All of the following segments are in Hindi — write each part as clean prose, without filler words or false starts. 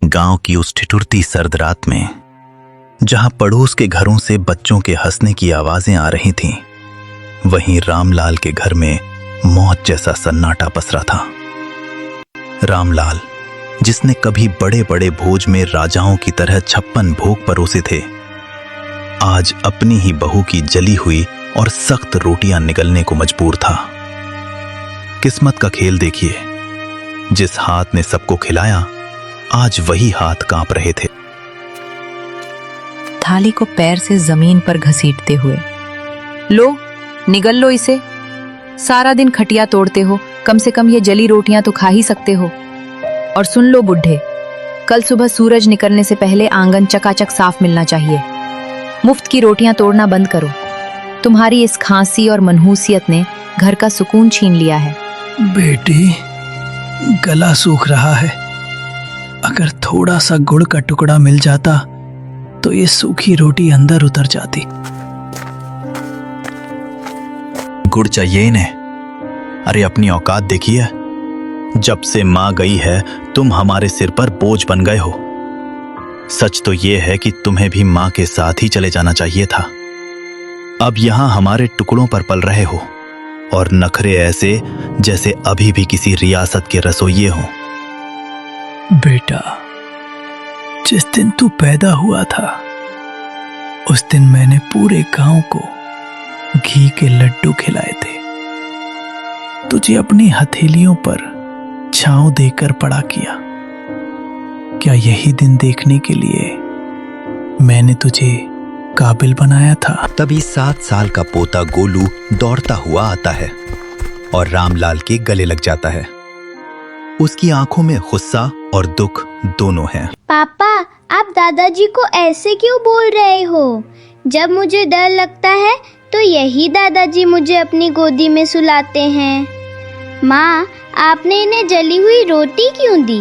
गांव की उस ठिठुरती सर्द रात में, जहां पड़ोस के घरों से बच्चों के हंसने की आवाजें आ रही थीं, वहीं रामलाल के घर में मौत जैसा सन्नाटा पसरा था। रामलाल, जिसने कभी बड़े बड़े भोज में राजाओं की तरह 56 भोग परोसे थे, आज अपनी ही बहू की जली हुई और सख्त रोटियां निगलने को मजबूर था। किस्मत का खेल देखिए, जिस हाथ ने सबको खिलाया, आज वही हाथ कांप रहे थे। थाली को पैर से जमीन पर घसीटते हुए, लो निगल लो इसे, सारा दिन खटिया तोड़ते हो, कम से कम ये जली रोटियां तो खा ही सकते हो। और सुन लो बुढ़े, कल सुबह सूरज निकलने से पहले आंगन चकाचक साफ मिलना चाहिए। मुफ्त की रोटियां तोड़ना बंद करो। तुम्हारी इस खांसी और मनहूसियत ने घर का सुकून छीन लिया है। बेटी, गला सूख रहा है। अगर थोड़ा सा गुड़ का टुकड़ा मिल जाता तो ये सूखी रोटी अंदर उतर जाती। गुड़ चाहिए इन्हें? अरे अपनी औकात देखिए। जब से मां गई है, तुम हमारे सिर पर बोझ बन गए हो। सच तो यह है कि तुम्हें भी मां के साथ ही चले जाना चाहिए था। अब यहां हमारे टुकड़ों पर पल रहे हो, और नखरे ऐसे जैसे अभी भी किसी रियासत के रसोइये हो। बेटा, जिस दिन तू पैदा हुआ था, उस दिन मैंने पूरे गांव को घी के लड्डू खिलाए थे। तुझे अपनी हथेलियों पर छांव देकर बड़ा किया। क्या यही दिन देखने के लिए मैंने तुझे काबिल बनाया था? तभी 7 साल का पोता गोलू दौड़ता हुआ आता है और रामलाल के गले लग जाता है। उसकी आंखों में गुस्सा और दुख दोनों हैं। पापा, आप दादाजी को ऐसे क्यों बोल रहे हो? जब मुझे डर लगता है तो यही दादाजी मुझे अपनी गोदी में सुलाते हैं। माँ, आपने इन्हें जली हुई रोटी क्यों दी?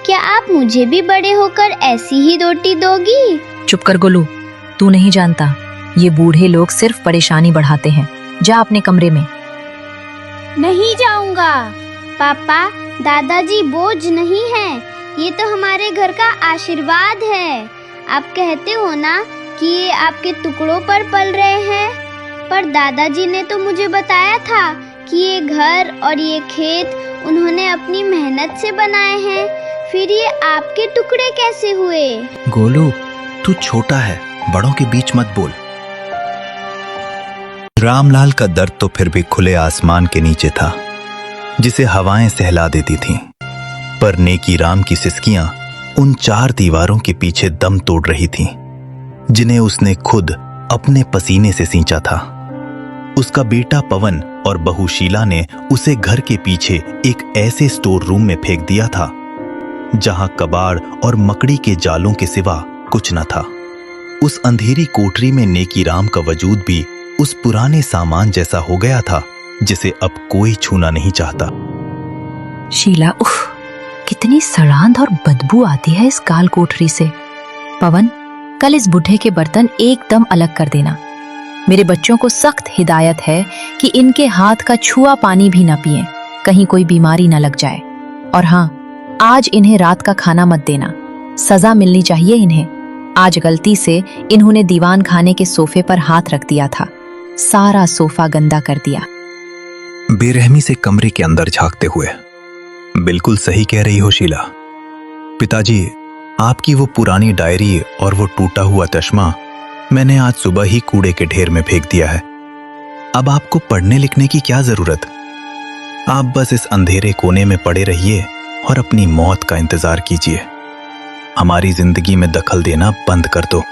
क्या आप मुझे भी बड़े होकर ऐसी ही रोटी दोगी? चुप कर गोलू, तू नहीं जानता, ये बूढ़े लोग सिर्फ परेशानी बढ़ाते हैं। जा अपने कमरे में। नहीं जाऊंगा। पापा, दादाजी बोझ नहीं है, ये तो हमारे घर का आशीर्वाद है। आप कहते हो ना कि ये आपके टुकड़ों पर पल रहे हैं, पर दादाजी ने तो मुझे बताया था कि ये घर और ये खेत उन्होंने अपनी मेहनत से बनाए हैं। फिर ये आपके टुकड़े कैसे हुए? गोलू, तू छोटा है, बड़ों के बीच मत बोल। रामलाल का दर्द तो फिर भी खुले आसमान के नीचे था, जिसे हवाएं सहला देती थीं। पर नेकी राम की सिसकियां उन 4 दीवारों के पीछे दम तोड़ रही थीं, जिन्हें उसने खुद अपने पसीने से सींचा था। उसका बेटा पवन और बहू शीला ने उसे घर के पीछे एक ऐसे स्टोर रूम में फेंक दिया था, जहां कबाड़ और मकड़ी के जालों के सिवा कुछ न था। उस अंधेरी कोठरी में नेकी राम का वजूद भी उस पुराने सामान जैसा हो गया था, जिसे अब कोई छूना नहीं चाहता। शीला, उफ, कितनी सड़ांध और बदबू आती है इस काल कोठरी से। पवन, कल इस बुढ़े के बर्तन एकदम अलग कर देना। मेरे बच्चों को सख्त हिदायत है कि इनके हाथ का छुआ पानी भी ना पिएं, कहीं कोई बीमारी ना लग जाए। और हाँ, आज इन्हें रात का खाना मत देना, सजा मिलनी चाहिए इन्हें। आज गलती से इन्होंने दीवान खाने के सोफे पर हाथ रख दिया था, सारा सोफा गंदा कर दिया। बेरहमी से कमरे के अंदर झांकते हुए, बिल्कुल सही कह रही हो शीला। पिताजी, आपकी वो पुरानी डायरी और वो टूटा हुआ चश्मा मैंने आज सुबह ही कूड़े के ढेर में फेंक दिया है। अब आपको पढ़ने लिखने की क्या जरूरत? आप बस इस अंधेरे कोने में पड़े रहिए और अपनी मौत का इंतजार कीजिए। हमारी जिंदगी में दखल देना बंद कर दो।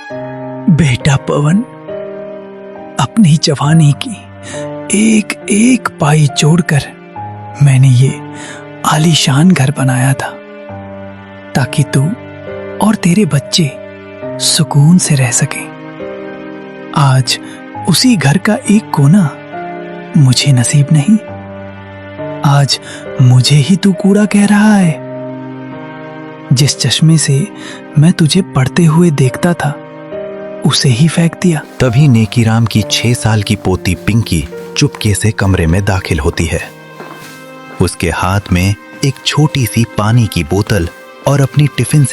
बेटा पवन, अपनी जवानी की एक एक पाई जोड़कर मैंने ये आलीशान घर बनाया था, ताकि तू और तेरे बच्चे सुकून से रह सकें। आज उसी घर का एक कोना मुझे नसीब नहीं। आज मुझे ही तू कूड़ा कह रहा है। जिस चश्मे से मैं तुझे पढ़ते हुए देखता था, उसे ही फेंक दिया। तभी नेकीराम की 6 साल की पोती पिंकी चुपके से कमरे में दाखिल होती है। उसके हाथ में एक छोटी सी पानी की बोतल और अपनी टिफिन से